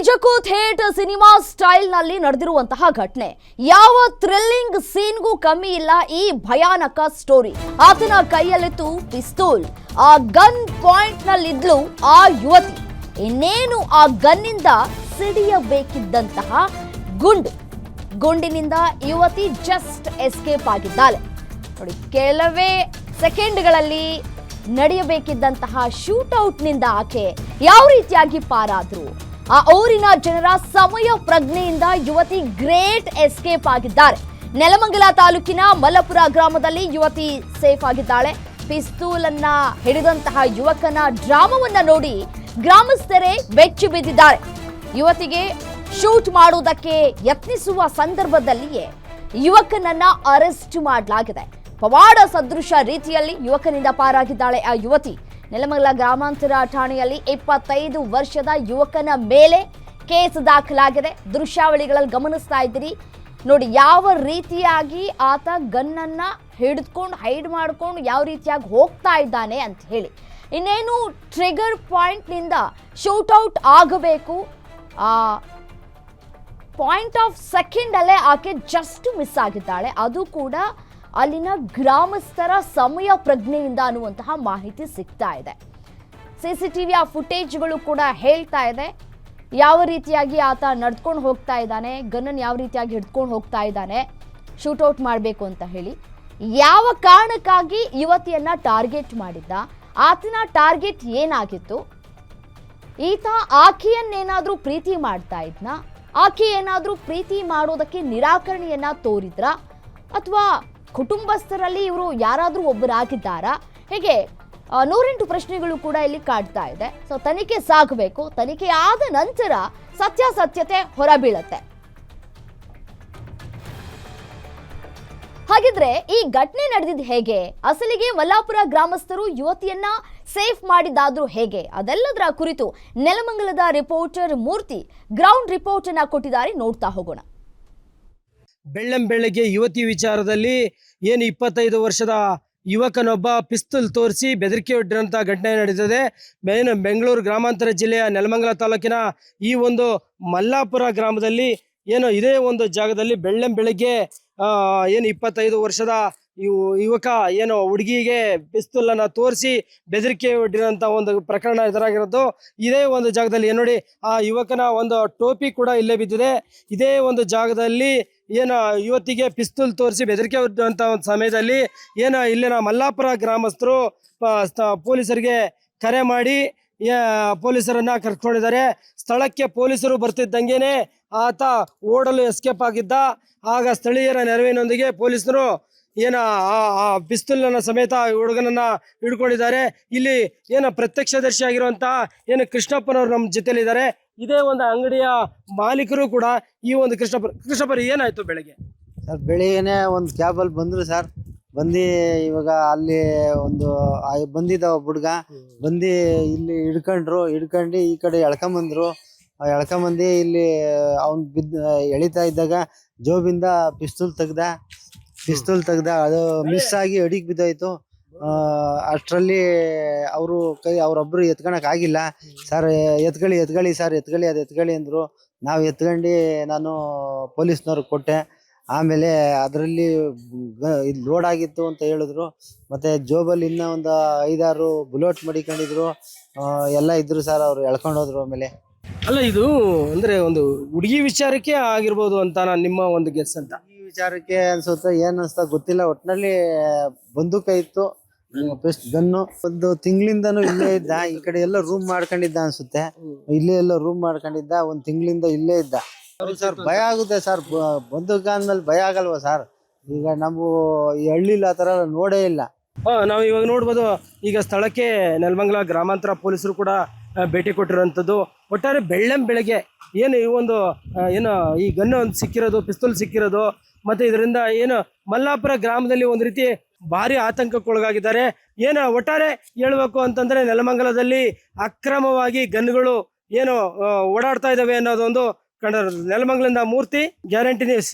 ನಿಜಕ್ಕೂ ಥೇಟ್ cinema style ನಲ್ಲಿ ನಡೆದಿರುವಂತಹ ಘಟನೆ. ಯಾವ ಥ್ರಿಲ್ಲಿಂಗ್ ಸೀನ್ಗೂ ಕಮ್ಮಿ ಇಲ್ಲ ಈ ಭಯಾನಕ ಸ್ಟೋರಿ. ಆತನ ಕೈಯಲ್ಲಿತ್ತು ಪಿಸ್ತೂಲ್. ಆ ಗನ್ ಪಾಯಿಂಟ್ ನಲ್ಲಿದ್ಲು ಆ ಯುವತಿ. ಇನ್ನೇನು ಆ ಗನ್ನಿಂದ ಸಿಡಿಯಬೇಕಿದ್ದಂತಹ ಗುಂಡಿನಿಂದ ಯುವತಿ ಜಸ್ಟ್ ಎಸ್ಕೇಪ್ ಆಗಿದ್ದಾಳೆ. ನೋಡಿ, ಕೆಲವೇ ಸೆಕೆಂಡ್ಗಳಲ್ಲಿ ನಡೆಯಬೇಕಿದ್ದಂತಹ ಶೂಟ್ಔಟ್ನಿಂದ ಆಕೆ ಯಾವ ರೀತಿಯಾಗಿ ಪಾರಾದ್ರು. ಆ ಊರಿನ ಜನರ ಸಮಯ ಪ್ರಜ್ಞೆಯಿಂದ ಯುವತಿ ಗ್ರೇಟ್ ಎಸ್ಕೇಪ್ ಆಗಿದ್ದಾರೆ. ನೆಲಮಂಗಲ ತಾಲೂಕಿನ ಮಲ್ಲಪುರ ಗ್ರಾಮದಲ್ಲಿ ಯುವತಿ ಸೇಫ್ ಆಗಿದ್ದಾಳೆ. ಪಿಸ್ತೂಲ್ ಅನ್ನ ಹಿಡಿದಂತಹ ಯುವಕನ ಡ್ರಾಮವನ್ನ ನೋಡಿ ಗ್ರಾಮಸ್ಥರೇ ಬೆಚ್ಚಿ ಬಿದ್ದಿದ್ದಾರೆ. ಯುವತಿಗೆ ಶೂಟ್ ಮಾಡುವುದಕ್ಕೆ ಯತ್ನಿಸುವ ಸಂದರ್ಭದಲ್ಲಿಯೇ ಯುವಕನನ್ನ ಅರೆಸ್ಟ್ ಮಾಡಲಾಗಿದೆ. ಪವಾಡ ಸದೃಶ ರೀತಿಯಲ್ಲಿ ಯುವಕನಿಂದ ಪಾರಾಗಿದ್ದಾಳೆ ಆ ಯುವತಿ. ನೆಲಮಂಗಲ ಗ್ರಾಮಾಂತರ ಠಾಣೆಯಲ್ಲಿ 25 ವರ್ಷದ ಯುವಕನ ಮೇಲೆ ಕೇಸ್ ದಾಖಲಾಗಿದೆ. ದೃಶ್ಯಾವಳಿಗಳಲ್ಲಿ ಗಮನಿಸ್ತಾ ಇದ್ದೀರಿ ನೋಡಿ, ಯಾವ ರೀತಿಯಾಗಿ ಆತ ಗನ್ನನ್ನ ಹಿಡಿದುಕೊಂಡು ಹೈಡ್ ಮಾಡ್ಕೊಂಡು ಯಾವ ರೀತಿಯಾಗಿ ಹೋಗ್ತಾ ಇದ್ದಾನೆ ಅಂತ ಹೇಳಿ. ಇನ್ನೇನು ಟ್ರಿಗರ್ ಪಾಯಿಂಟ್ನಿಂದ ಶೂಟ್ಔಟ್ ಆಗಬೇಕು, ಆ ಪಾಯಿಂಟ್ ಆಫ್ ಸೆಕೆಂಡ್ ಅಲ್ಲೇ ಆಕೆ ಜಸ್ಟ್ ಮಿಸ್ ಆಗಿದ್ದಾಳೆ. ಅದು ಕೂಡ ಅಲ್ಲಿನ ಗ್ರಾಮಸ್ಥರ ಸಮಯ ಪ್ರಜ್ಞೆಯಿಂದ ಅನ್ನುವಂತಹ ಮಾಹಿತಿ ಸಿಗ್ತಾ ಇದೆ. ಸಿಸಿಟಿವಿಯ ಫುಟೇಜ್ಗಳು ಕೂಡ ಹೇಳ್ತಾ ಇದೆ ಯಾವ ರೀತಿಯಾಗಿ ಆತ ನಡ್ಕೊಂಡು ಹೋಗ್ತಾ ಇದ್ದಾನೆ, ಗನ್ನನ್ನು ಯಾವ ರೀತಿಯಾಗಿ ಹಿಡ್ಕೊಂಡು ಹೋಗ್ತಾ ಇದ್ದಾನೆ ಶೂಟೌಟ್ ಮಾಡಬೇಕು ಅಂತ ಹೇಳಿ. ಯಾವ ಕಾರಣಕ್ಕಾಗಿ ಯುವತಿಯನ್ನ ಟಾರ್ಗೆಟ್ ಮಾಡಿದ್ದ, ಆತನ ಟಾರ್ಗೆಟ್ ಏನಾಗಿತ್ತು, ಈತ ಆಕೆಯನ್ನೇನಾದ್ರೂ ಪ್ರೀತಿ ಮಾಡ್ತಾ ಇದ್ನ, ಆಕೆ ಏನಾದ್ರೂ ಪ್ರೀತಿ ಮಾಡೋದಕ್ಕೆ ನಿರಾಕರಣೆಯನ್ನ ತೋರಿದ್ರ, ಅಥವಾ ಕುಟುಂಬಸ್ಥರಲ್ಲಿ ಇವರು ಯಾರಾದ್ರೂ ಒಬ್ಬರಾಗಿದ್ದಾರಾ, ಹೀಗೆ 108 ಪ್ರಶ್ನೆಗಳು ಕೂಡ ಇಲ್ಲಿ ಕಾಡ್ತಾ ಇದೆ. ಸೊ ತನಿಖೆ ಸಾಗಬೇಕು. ತನಿಖೆ ಆದ ನಂತರ ಸತ್ಯಾಸತ್ಯತೆ ಹೊರಬೀಳತ್ತೆ. ಹಾಗಿದ್ರೆ ಈ ಘಟನೆ ನಡೆದಿದ್ದು ಹೇಗೆ, ಅಸಲಿಗೆ ಮಲ್ಲಾಪುರ ಗ್ರಾಮಸ್ಥರು ಯುವತಿಯನ್ನ ಸೇಫ್ ಮಾಡಿದ್ದಾದ್ರೂ ಹೇಗೆ, ಅದೆಲ್ಲದರ ಕುರಿತು ನೆಲಮಂಗಲದ ರಿಪೋರ್ಟರ್ ಮೂರ್ತಿ ಗ್ರೌಂಡ್ ರಿಪೋರ್ಟ್ ಅನ್ನ ಕೊಟ್ಟಿದ್ದಾರೆ. ನೋಡ್ತಾ ಹೋಗೋಣ. ಬೆಳ್ಳಂಬೆಳಗ್ಗೆ ಯುವತಿ ವಿಚಾರದಲ್ಲಿ ಏನು 25 ವರ್ಷದ ಯುವಕನೊಬ್ಬ ಪಿಸ್ತೂಲ್ ತೋರಿಸಿ ಬೆದರಿಕೆ ಒಡ್ಡಿರಂಥ ಘಟನೆ ನಡೆದಿದೆ. ಬೆಂಗಳೂರು ಗ್ರಾಮಾಂತರ ಜಿಲ್ಲೆಯ ನೆಲಮಂಗಲ ತಾಲೂಕಿನ ಈ ಒಂದು ಮಲ್ಲಾಪುರ ಗ್ರಾಮದಲ್ಲಿ ಏನು ಇದೇ ಒಂದು ಜಾಗದಲ್ಲಿ ಬೆಳ್ಳಂಬೆಳಗ್ಗೆ ಏನು 25 ವರ್ಷದ ಯುವಕ ಏನು ಹುಡುಗಿಗೆ ಪಿಸ್ತೂಲನ್ನು ತೋರಿಸಿ ಬೆದರಿಕೆ ಒಡ್ಡಿರೋಂಥ ಒಂದು ಪ್ರಕರಣ ಎದುರಾಗಿರೋದು ಇದೇ ಒಂದು ಜಾಗದಲ್ಲಿ. ಏನು ನೋಡಿ, ಆ ಯುವಕನ ಒಂದು ಟೋಪಿ ಕೂಡ ಇಲ್ಲೇ ಬಿದ್ದಿದೆ. ಇದೇ ಒಂದು ಜಾಗದಲ್ಲಿ ಏನು ಯುವತಿಗೆ ಪಿಸ್ತೂಲ್ ತೋರಿಸಿ ಬೆದರಿಕೆ ಒಡ್ಡುವಂಥ ಒಂದು ಸಮಯದಲ್ಲಿ ಏನು ಇಲ್ಲಿನ ಮಲ್ಲಾಪುರ ಗ್ರಾಮಸ್ಥರು ಪೊಲೀಸರಿಗೆ ಕರೆ ಮಾಡಿ ಪೊಲೀಸರನ್ನ ಕರ್ಕೊಂಡಿದ್ದಾರೆ. ಸ್ಥಳಕ್ಕೆ ಪೊಲೀಸರು ಬರ್ತಿದ್ದಂಗೆನೆ ಆತ ಓಡಲು ಎಸ್ಕೇಪ್ ಆಗಿದ್ದ. ಆಗ ಸ್ಥಳೀಯರ ನೆರವಿನೊಂದಿಗೆ ಪೊಲೀಸರು ಏನ ಆ ಪಿಸ್ತೂಲನ್ನ ಸಮೇತ ಹುಡುಗನನ್ನ ಹಿಡ್ಕೊಂಡಿದ್ದಾರೆ. ಇಲ್ಲಿ ಏನು ಪ್ರತ್ಯಕ್ಷದರ್ಶಿ ಆಗಿರುವಂತಹ ಏನು ಕೃಷ್ಣಪ್ಪನವರು ನಮ್ಮ ಜೊತೆಲಿದ್ದಾರೆ. ಇದೇ ಒಂದು ಅಂಗಡಿಯ ಮಾಲೀಕರು ಕೂಡ ಈ ಒಂದು ಕೃಷ್ಣಪ್ಪರು ಏನಾಯ್ತು ಬೆಳಗ್ಗೆ? ಸರ್, ಬೆಳಿಗ್ಗೆನೆ ಒಂದು ಕ್ಯಾಬಲ್ಲಿ ಬಂದ್ರು ಸರ್. ಬಂದು ಇವಾಗ ಅಲ್ಲಿ ಒಂದು ಬಂದಿದ್ದ ಒಬ್ಬ ಹುಡುಗ ಬಂದು ಇಲ್ಲಿ ಹಿಡ್ಕೊಂಡು ಈ ಕಡೆ ಎಳ್ಕೊಂಬಂದ್ರು. ಎಳ್ಕೊಂಬಂದು ಇಲ್ಲಿ ಅವ್ನು ಎಳಿತಾ ಇದ್ದಾಗ ಜೋಬಿಂದ ಪಿಸ್ತೂಲ್ ತೆಗ್ದ. ಅದು ಮಿಸ್ ಆಗಿ ಅಡಿಗೆ ಬಿದ್ದೋಯ್ತು. ಅಷ್ಟರಲ್ಲಿ ಅವ್ರೊಬ್ರು ಎತ್ಕೊಳಕ್ ಆಗಿಲ್ಲ. ಸರ್ ಎತ್ಕೊಳ್ಳಿ ಸರ್, ಎತ್ಕೊಳ್ಳಿ ಅಂದ್ರು. ನಾವು ಎತ್ಕೊಂಡು ನಾನು ಪೊಲೀಸ್ನವ್ರಿಗೆ ಕೊಟ್ಟೆ. ಆಮೇಲೆ ಅದರಲ್ಲಿ ಲೋಡ್ ಆಗಿತ್ತು ಅಂತ ಹೇಳಿದ್ರು. ಮತ್ತೆ ಜೋಬಲ್ಲಿ ಇನ್ನೂ ಒಂದು 5-6 ಬುಲೆಟ್ ಮಡಿಕೊಂಡಿದ್ರು. ಎಲ್ಲ ಇದ್ರು ಸರ್. ಅವ್ರು ಎಳ್ಕೊಂಡೋದ್ರು. ಆಮೇಲೆ ಅಲ್ಲ, ಇದು ಅಂದ್ರೆ ಒಂದು ಹುಡುಗಿ ವಿಚಾರಕ್ಕೆ ಆಗಿರ್ಬೋದು ಅಂತ ನಿಮ್ಮ ಒಂದು ಗೆಸ್ ಅಂತ. ಈ ವಿಚಾರಕ್ಕೆ ಅನ್ಸುತ್ತೆ, ಏನ್ ಅನ್ಸ್ತಾ ಗೊತ್ತಿಲ್ಲ. ಒಟ್ಟಿನಲ್ಲಿ ಬಂದೂಕ ಇತ್ತು, ಗನ್ನು. ಒಂದು ತಿಂಗಳಿಂದನೂ ಇಲ್ಲೇ ಇದ್ದ. ಈ ಕಡೆ ಎಲ್ಲ ರೂಮ್ ಮಾಡ್ಕೊಂಡಿದ್ದ ಅನ್ಸುತ್ತೆ. ಇಲ್ಲೇ ಎಲ್ಲ ರೂಮ್ ಮಾಡ್ಕೊಂಡಿದ್ದ. 1 ತಿಂಗಳಿಂದ ಇಲ್ಲೇ ಇದ್ದ. ಸರ್, ಭಯ ಆಗುತ್ತೆ ಸರ್. ಬಂದೂಕ ಅಂದ್ಮೇಲೆ ಭಯ ಆಗಲ್ವಾ ಸರ್? ಈಗ ನಾವು ಈ ಹಳ್ಳಿಲಿ ಆ ಥರ ನೋಡೇ ಇಲ್ಲ. ನಾವು ಇವಾಗ ನೋಡ್ಬೋದು, ಈಗ ಸ್ಥಳಕ್ಕೆ ನೆಲಮಂಗಲ ಗ್ರಾಮಾಂತರ ಪೊಲೀಸರು ಕೂಡ ಭೇಟಿ ಕೊಟ್ಟಿರುವಂಥದ್ದು. ಒಟ್ಟಾರೆ ಬೆಳ್ಳಂಬೆಳಗ್ಗೆ ಏನು ಈ ಒಂದು ಏನು ಈ ಗನ್ನು ಒಂದು ಸಿಕ್ಕಿರೋದು, ಪಿಸ್ತೂಲ್ ಸಿಕ್ಕಿರೋದು, ಮತ್ತು ಇದರಿಂದ ಏನು ಮಲ್ಲಾಪುರ ಗ್ರಾಮದಲ್ಲಿ ಒಂದು ರೀತಿ ಭಾರಿ ಆತಂಕಕ್ಕೊಳಗಾಗಿದ್ದಾರೆ. ಏನು ಒಟ್ಟಾರೆ ಹೇಳ್ಬೇಕು ಅಂತಂದರೆ ನೆಲಮಂಗಲದಲ್ಲಿ ಅಕ್ರಮವಾಗಿ ಗನ್ಗಳು ಏನು ಓಡಾಡ್ತಾ ಇದ್ದಾವೆ ಅನ್ನೋದೊಂದು ಕಂಡು. ನೆಲಮಂಗಲದಿಂದ ಮೂರ್ತಿ, ಗ್ಯಾರಂಟಿ ನ್ಯೂಸ್.